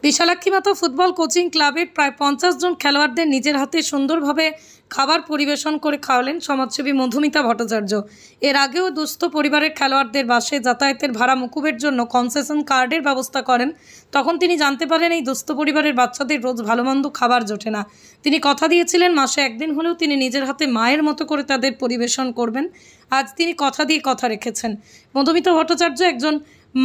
বিশালাক্ষী মাতা football coaching ক্লাবের প্রায় 50 জন খেলোয়াড়দের নিজের হাতে সুন্দরভাবে খাবার পরিবেশন করে খাওয়ালেন সমাজসেবী মধুমিতা ভট্টাচার্য। এর আগেও দুস্থ পরিবারের খেলোয়াড়দের বাসে যাতায়াতের ভাড়া মকুবের জন্য কনসেশন কার্ডের ব্যবস্থা করেন। তখন তিনি জানতে পারেন এই দুস্থ পরিবারের বাচ্চাদের রোজ ভালোমন্দ খাবার জোটে না। তিনি কথা দিয়েছিলেন মাসে একদিন হলেও তিনি নিজের হাতে মায়ের মতো করে তাদের পরিবেশন করবেন। আজ তিনি কথা দিয়ে কথা রেখেছেন। মধুমিতা ভট্টাচার্য একজন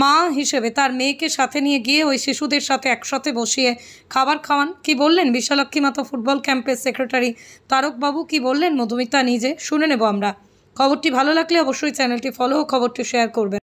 মা হিসেবে তার মেয়েকে সাথে নিয়ে গিয়ে ওই শিশুদের সাথে একসাথে বসিয়ে খাবার খাওয়ান। কি বললেন বিশালাক্ষী মাতা ফুটবল ক্যাম্পের সেক্রেটারি তারকবাবু, কি বললেন মধুমিতা নিজে, শুনে নেব আমরা। খবরটি ভালো লাগলে অবশ্যই চ্যানেলটি ফলো ও খবরটি শেয়ার করবেন।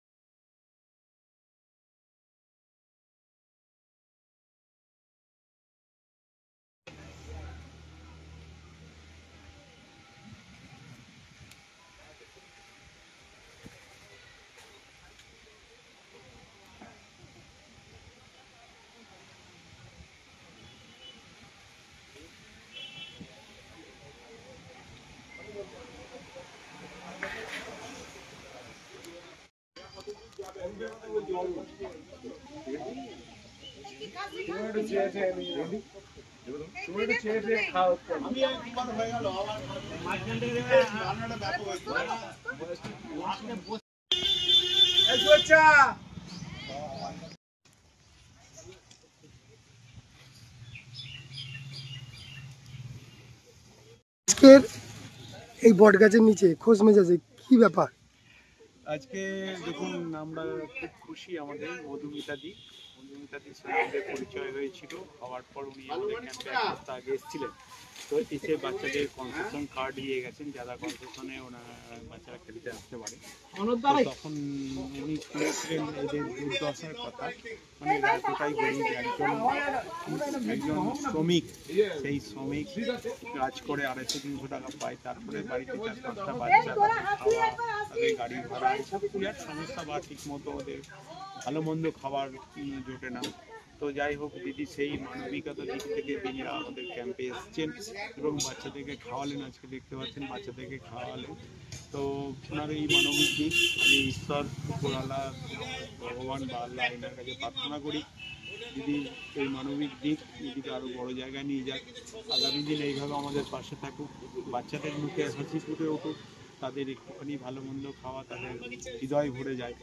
আজকের এই বট গাছের নিচে খোঁজ মেজাজে কি ব্যাপার? আজকে দেখুন আমরা খুব খুশি, আমাদের মধুমিতাদির সঙ্গে পরিচয় হয়েছিল। হওয়ার পর উনি আমাদের ক্যাম্পে এক সপ্তাহ আগে এসেছিলেন। তো এসে বাচ্চাদের কনসেশন কার্ড দিয়ে গেছেন, যারা কনসেশনে ওনারা বাচ্চারা খেলতে আসতে পারে। তখন উনি শুনেছিলেন এদের দুর্দশার কথা, মানে এতটাই গরিব, একজন শ্রমিক, সেই শ্রমিক কাজ করে 250-300 টাকা পায়, তারপরে বাড়িতে 4-5টা বাচ্চা, খাওয়া, তাদের গাড়ির ভাড়া, এসব বিরাট সমস্যা, বা ঠিক মতো ওদের ভালো মন্দ খাবার জোটে না। তো যাই হোক, দিদি সেই মানবিকতার দিক থেকে তিনি আমাদের ক্যাম্পে এসেছেন এবং বাচ্চাদেরকে খাওয়ালেন। আজকে দেখতে পাচ্ছেন বাচ্চাদেরকে খাওয়ালেন। তো ওনার এই মানবিক দিক আমি ঈশ্বর, উপরওয়ালা, ভগবান বা আল্লাহ এনার কাছে প্রার্থনা করি দিদি এই মানবিক দিক দিদিকে আরও বড় জায়গায় নিয়ে যাক। আগামী দিন এইভাবে আমাদের পাশে থাকুক, বাচ্চাদের মুখে হাসি ফুটে উঠুক, তাদের একটুখানি ভালো মন্দ খাওয়া তাদের হৃদয় ভরে যায়।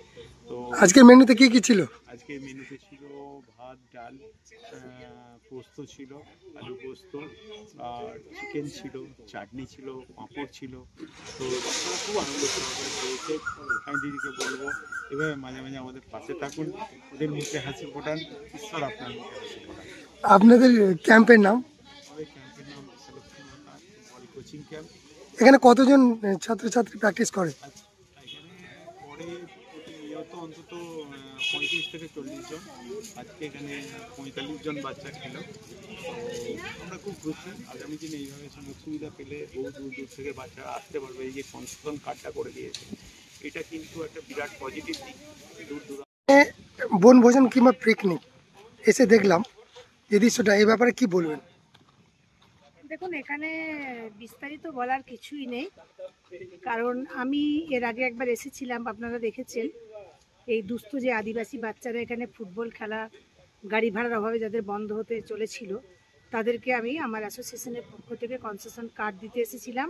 তো আজকের মেনুতে কি কি ছিল? আজকের মেনুতে ছিল ভাত, ডাল, পোস্ত ছিল, আলু পোস্ত, আর চিকেন ছিল, চাটনি ছিল, পাঁপড় ছিল। তো বাচ্চারা খুব আনন্দ সহকারে খেয়েছে। আমি দিদিকে বলবো এভাবে মাঝে মাঝে আমাদের পাশে থাকুন, ওদের মুখে হাসি ফোটান, ঈশ্বর আপনার মুখে হাসি ফোটান। আপনাদের ক্যাম্পের নাম? আমাদের ক্যাম্পের নাম বিশালাক্ষী মাতা ফুটবল কোচিং ক্যাম্প। এখানে কতজন ছাত্রছাত্রী প্র্যাকটিস করে? এখানে পরে প্রতিনিয়ত অন্তত 35 থেকে 40 জন। আজকে এখানে 45 জন বাচ্চা খেলো। তো আমরা খুব খুশি। আগামী দিনে এইভাবে সুযোগ সুবিধা পেলে বহু দূর দূর থেকে বাচ্চারা আসতে পারবে। এই যে কনসেশন কার্ডটা করে দিয়েছে, এটা কিন্তু একটা বিরাট পজিটিভ দিক। দূর দূর বনভোজন কিংবা পিকনিক এসে দেখলাম এই দৃশ্যটা, এই ব্যাপারে কি বলবেন? দেখুন, এখানে বিস্তারিত বলার কিছুই নেই, কারণ আমি এর আগে একবার এসেছিলাম, আপনারা দেখেছেন। এই দুস্থ যে আদিবাসী বাচ্চারা এখানে ফুটবল খেলা গাড়ি ভাড়ার অভাবে যাদের বন্ধ হতে চলেছিল, তাদেরকে আমি আমার অ্যাসোসিয়েশনের পক্ষ থেকে কনসেশন কার্ড দিতে এসেছিলাম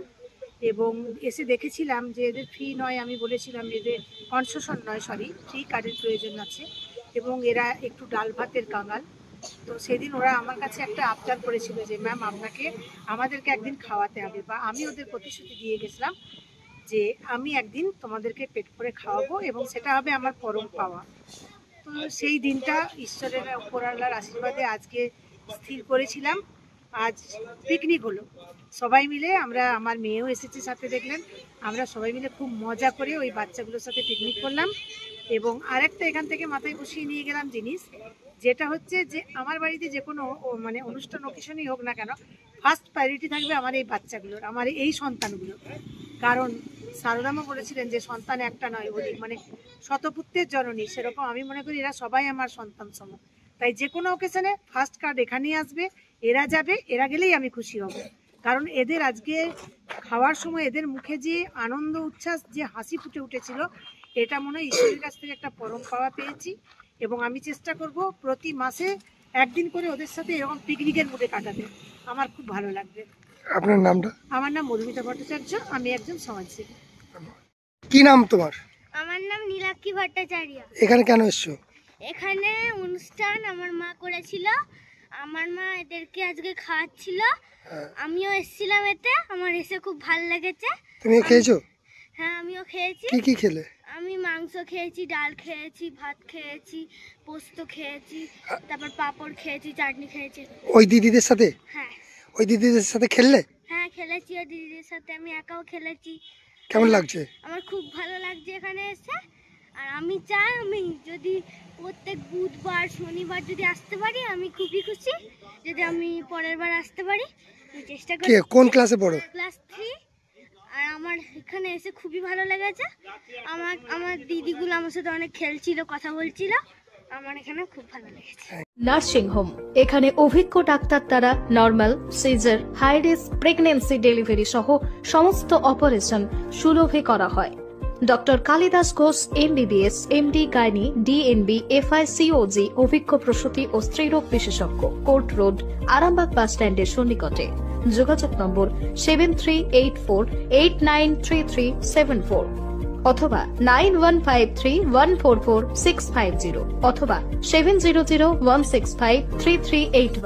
এবং এসে দেখেছিলাম যে এদের ফ্রি নয়। আমি বলেছিলাম এদের কনসেশন নয়, ফ্রি কার্ডের প্রয়োজন আছে এবং এরা একটু ডাল ভাতের কাঙাল। তো সেদিন ওরা আমার কাছে একটা আবদার করেছিল যে ম্যাম আমাদেরকে একদিন খাওয়াতে হবে, বা আমি ওদের প্রতিশ্রুতি দিয়ে গেছিলাম যে আমি একদিন তোমাদেরকে পেট করে খাওয়াবো এবং সেটা হবে আমার পরম পাওয়া। তো সেই দিনটা ঈশ্বরের উপরওয়ালার আশীর্বাদে আজকে স্থির করেছিলাম। আজ পিকনিক হলো, সবাই মিলে আমরা, আমার মেয়েও এসেছে সাথে, দেখলেন আমরা সবাই মিলে খুব মজা করে ওই বাচ্চাগুলোর সাথে পিকনিক করলাম। এবং আরেকটা এখান থেকে মাথায় বসিয়ে নিয়ে গেলাম জিনিস, যেটা হচ্ছে যে আমার বাড়িতে যে কোনো মানে অনুষ্ঠান অকেশনই হোক না কেন, ফার্স্ট প্রায়োরিটি থাকবে আমার এই বাচ্চাগুলোর, আমার এই সন্তানগুলো। কারণ সারদামা বলেছিলেন যে সন্তান একটা নয়, অধিক, মানে শতপুত্রের জননী। সেরকম আমি মনে করি এরা সবাই আমার সন্তান সম। তাই যে কোনো অকেশনে ফার্স্ট কার্ড এখানেই আসবে, এরা যাবে, এরা গেলেই আমি খুশি হব। কারণ এদের আজকে খাওয়ার সময় এদের মুখে যে আনন্দ উচ্ছ্বাস, যে হাসি ফুটে উঠেছিল, এটা মনে হয় ঈশ্বরের কাছ থেকে একটা পরম পাওয়া পেয়েছি। এবং আমি চেষ্টা করব প্রতি মাসে একদিন করে ওদের সাথে এরকম পিকনিকের মুডে কাটাতে আমার খুব ভালো লাগবে। আপনার নামটা? আমার নাম মধুমিতা ভট্টাচার্য, আমি একজন সমাজসেবী। কি নাম তোমার? আমার নাম নীলাক্ষী ভট্টাচার্য। এখানে কেন এসছো? এখানে অনুষ্ঠান আমার মা করেছিল, আমার মা এদেরকে আজকে খাওয়াচ্ছিল, আমিও এসেছিলাম এতে, আমার এসে খুব ভালো লেগেছে। তুমিও খেয়েছো? হ্যাঁ, আমিও খেয়েছি। কি কি খেলে? আমি মাংস খেয়েছি, ডাল খেয়েছি, ভাত খেয়েছি, পোস্ত খেয়েছি, তারপর পাঁপড় খেয়েছি, চাটনি খেয়েছি। ওই দিদিদের সাথে? হ্যাঁ ওই দিদিদের সাথে খেললে? হ্যাঁ খেলেছি, আর দিদিদের সাথে আমি একাও খেলেছি। কেমন লাগছে? আমার খুব ভালো লাগছে এখানে এসে। আর আমি চাই আমি যদি প্রত্যেক বুধবার শনিবার যদি আসতে পারি আমি খুবই খুশি। যদি আমি পরের বার আসতে পারি আমি চেষ্টা করি। কোন ক্লাসে পড়ো? ক্লাস 3। আর আমার এখানে এসে খুবই ভালো লেগেছে। আমার দিদিগুলো আমার সাথে অনেক খেলছিল, কথা বলছিল, আমার এখানে খুব ভালো লেগেছে। নার্সিং হোম, এখানে অভিজ্ঞ ডাক্তার দ্বারা normal, caesar, high risk pregnancy, delivery সহ সমস্ত অপারেশন সুলভে করা হয়। Doctor Kalidas Ghosh MBBS, MD gynae, DNB, FICOG অভিজ্ঞ প্রসূতি ও স্ত্রীরোগ বিশেষজ্ঞ, কোর্ট রোড, আরামবাগ বাস স্ট্যান্ডের সন্নিকটে। যোগাযোগ নম্বর 7384893374 অথবা 9153144650 অথবা 7001653381।